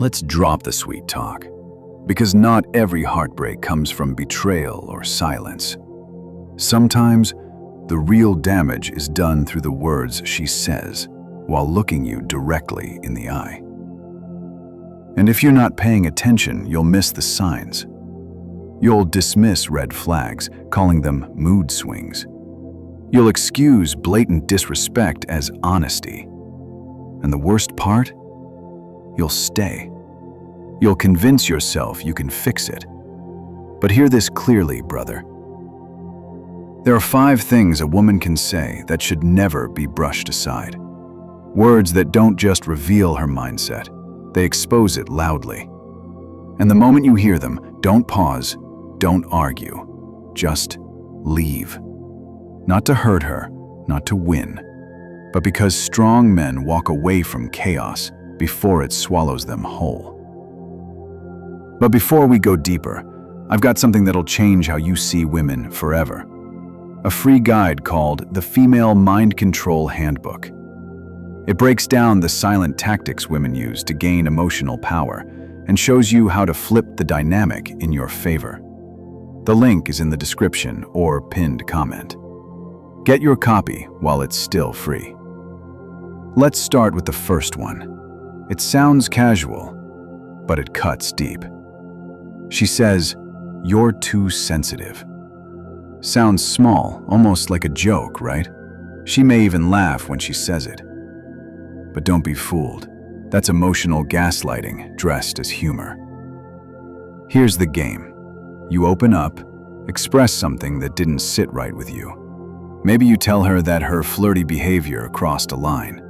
Let's drop the sweet talk, because not every heartbreak comes from betrayal or silence. Sometimes, the real damage is done through the words she says while looking you directly in the eye. And if you're not paying attention, you'll miss the signs. You'll dismiss red flags, calling them mood swings. You'll excuse blatant disrespect as honesty. And the worst part? You'll stay. You'll convince yourself you can fix it. But hear this clearly, brother. There are 5 things a woman can say that should never be brushed aside. Words that don't just reveal her mindset, they expose it loudly. And the moment you hear them, don't pause, don't argue, just leave. Not to hurt her, not to win, but because strong men walk away from chaos before it swallows them whole. But before we go deeper, I've got something that'll change how you see women forever. A free guide called the Female Mind Control Handbook. It breaks down the silent tactics women use to gain emotional power and shows you how to flip the dynamic in your favor. The link is in the description or pinned comment. Get your copy while it's still free. Let's start with the first one. It sounds casual, but it cuts deep. She says, "You're too sensitive." Sounds small, almost like a joke, right? She may even laugh when she says it. But don't be fooled. That's emotional gaslighting dressed as humor. Here's the game. You open up, express something that didn't sit right with you. Maybe you tell her that her flirty behavior crossed a line,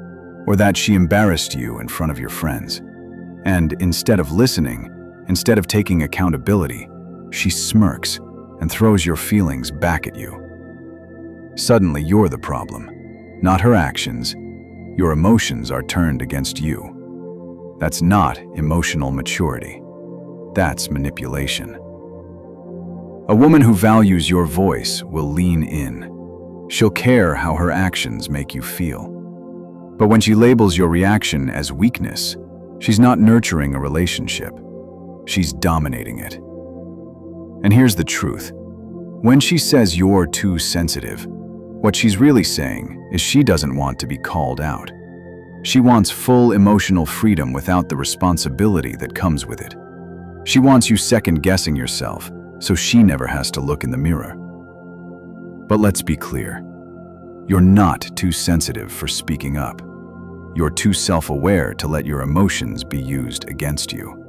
or that she embarrassed you in front of your friends. And instead of listening, instead of taking accountability, she smirks and throws your feelings back at you. Suddenly you're the problem, not her actions. Your emotions are turned against you. That's not emotional maturity. That's manipulation. A woman who values your voice will lean in. She'll care how her actions make you feel. But when she labels your reaction as weakness, she's not nurturing a relationship. She's dominating it. And here's the truth. When she says you're too sensitive, what she's really saying is she doesn't want to be called out. She wants full emotional freedom without the responsibility that comes with it. She wants you second-guessing yourself, so she never has to look in the mirror. But let's be clear. You're not too sensitive for speaking up. You're too self-aware to let your emotions be used against you.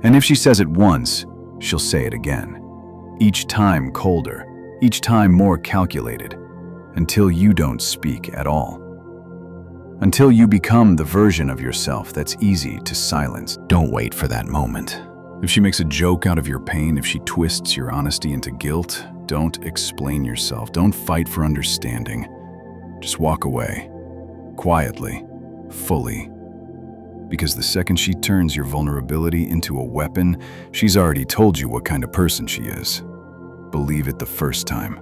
And if she says it once, she'll say it again. Each time colder, each time more calculated, until you don't speak at all. Until you become the version of yourself that's easy to silence. Don't wait for that moment. If she makes a joke out of your pain, if she twists your honesty into guilt, don't explain yourself. Don't fight for understanding. Just walk away. Quietly. Fully. Because the second she turns your vulnerability into a weapon, she's already told you what kind of person she is. Believe it the first time.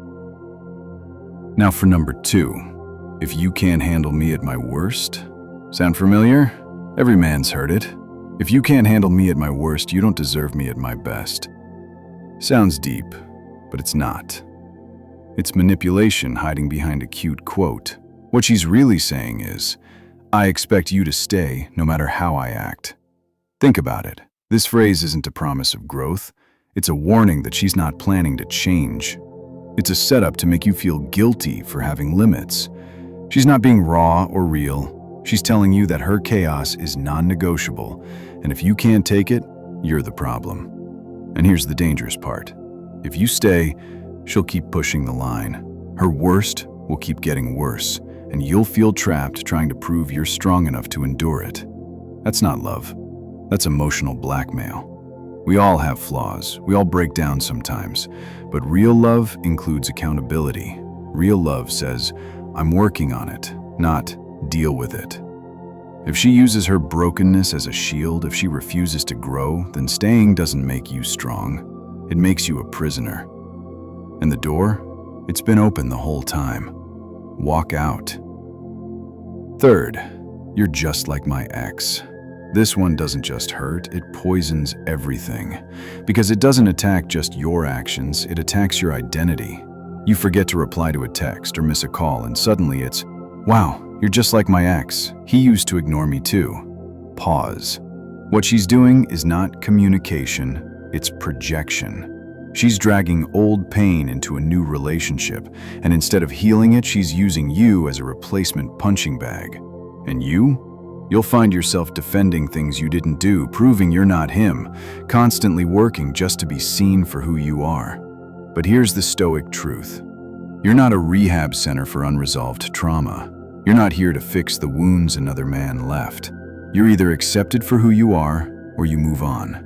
Now for number 2. If you can't handle me at my worst. Sound familiar? Every man's heard it. If you can't handle me at my worst, you don't deserve me at my best. Sounds deep, but it's not. It's manipulation hiding behind a cute quote. What she's really saying is, I expect you to stay no matter how I act. Think about it. This phrase isn't a promise of growth. It's a warning that she's not planning to change. It's a setup to make you feel guilty for having limits. She's not being raw or real. She's telling you that her chaos is non-negotiable, and if you can't take it, you're the problem. And here's the dangerous part. If you stay, she'll keep pushing the line. Her worst will keep getting worse, and you'll feel trapped trying to prove you're strong enough to endure it. That's not love. That's emotional blackmail. We all have flaws. We all break down sometimes. But real love includes accountability. Real love says, I'm working on it, not deal with it. If she uses her brokenness as a shield, if she refuses to grow, then staying doesn't make you strong. It makes you a prisoner. And the door? It's been open the whole time. Walk out. Third, you're just like my ex. This one doesn't just hurt, it poisons everything. Because it doesn't attack just your actions, it attacks your identity. You forget to reply to a text or miss a call, and suddenly it's, wow, you're just like my ex. He used to ignore me too. Pause. What she's doing is not communication, it's projection. She's dragging old pain into a new relationship, and instead of healing it, she's using you as a replacement punching bag. And you'll find yourself defending things you didn't do, proving you're not him, constantly working just to be seen for who you are. But here's the Stoic truth. You're not a rehab center for unresolved trauma. You're not here to fix the wounds another man left. You're either accepted for who you are, or you move on.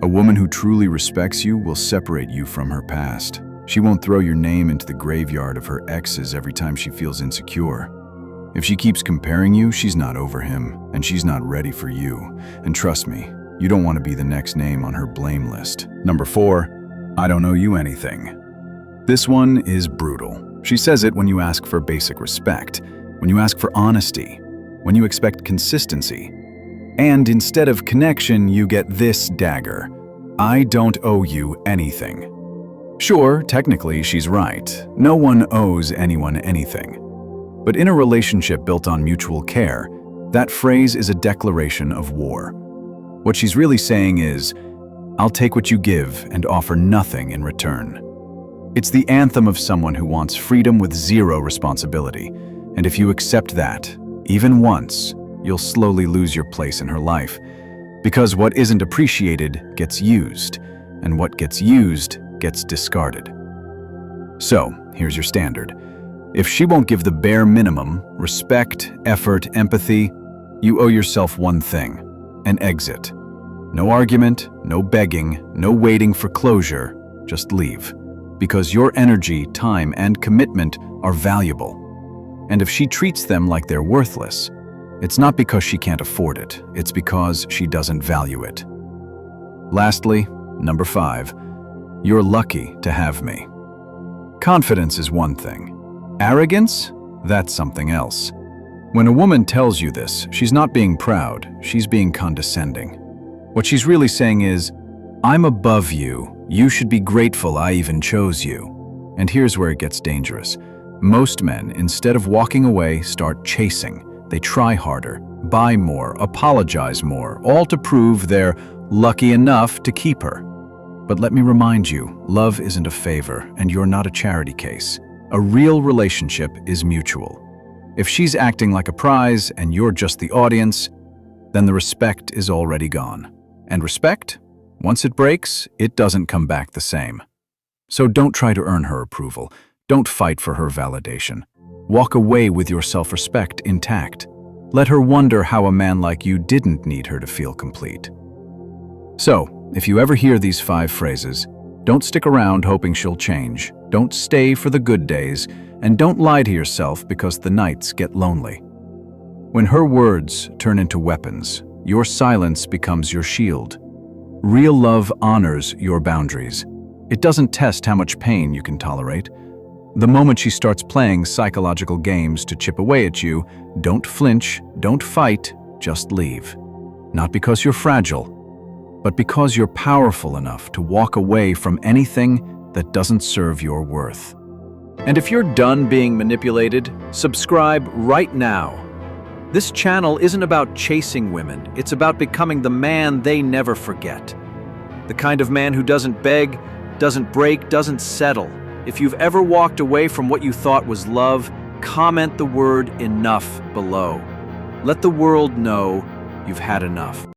A woman who truly respects you will separate you from her past. She won't throw your name into the graveyard of her exes every time she feels insecure. If she keeps comparing you, she's not over him, and she's not ready for you. And trust me, you don't want to be the next name on her blame list. Number 4, I don't owe you anything. This one is brutal. She says it when you ask for basic respect, when you ask for honesty, when you expect consistency. And instead of connection, you get this dagger. I don't owe you anything. Sure, technically she's right. No one owes anyone anything. But in a relationship built on mutual care, that phrase is a declaration of war. What she's really saying is, I'll take what you give and offer nothing in return. It's the anthem of someone who wants freedom with zero responsibility. And if you accept that, even once, you'll slowly lose your place in her life. Because what isn't appreciated gets used, and what gets used gets discarded. So, here's your standard. If she won't give the bare minimum, respect, effort, empathy, you owe yourself one thing, an exit. No argument, no begging, no waiting for closure, just leave. Because your energy, time, and commitment are valuable. And if she treats them like they're worthless, it's not because she can't afford it, it's because she doesn't value it. Lastly, number 5, you're lucky to have me. Confidence is one thing. Arrogance? That's something else. When a woman tells you this, she's not being proud, she's being condescending. What she's really saying is, I'm above you, you should be grateful I even chose you. And here's where it gets dangerous. Most men, instead of walking away, start chasing. They try harder, buy more, apologize more, all to prove they're lucky enough to keep her. But let me remind you, love isn't a favor, and you're not a charity case. A real relationship is mutual. If she's acting like a prize and you're just the audience, then the respect is already gone. And respect, once it breaks, it doesn't come back the same. So don't try to earn her approval. Don't fight for her validation. Walk away with your self-respect intact. Let her wonder how a man like you didn't need her to feel complete. So, if you ever hear these 5 phrases, don't stick around hoping she'll change. Don't stay for the good days, and don't lie to yourself because the nights get lonely. When her words turn into weapons, your silence becomes your shield. Real love honors your boundaries. It doesn't test how much pain you can tolerate. The moment she starts playing psychological games to chip away at you, don't flinch, don't fight, just leave. Not because you're fragile, but because you're powerful enough to walk away from anything that doesn't serve your worth. And if you're done being manipulated, subscribe right now. This channel isn't about chasing women, it's about becoming the man they never forget. The kind of man who doesn't beg, doesn't break, doesn't settle. If you've ever walked away from what you thought was love, comment the word enough below. Let the world know you've had enough.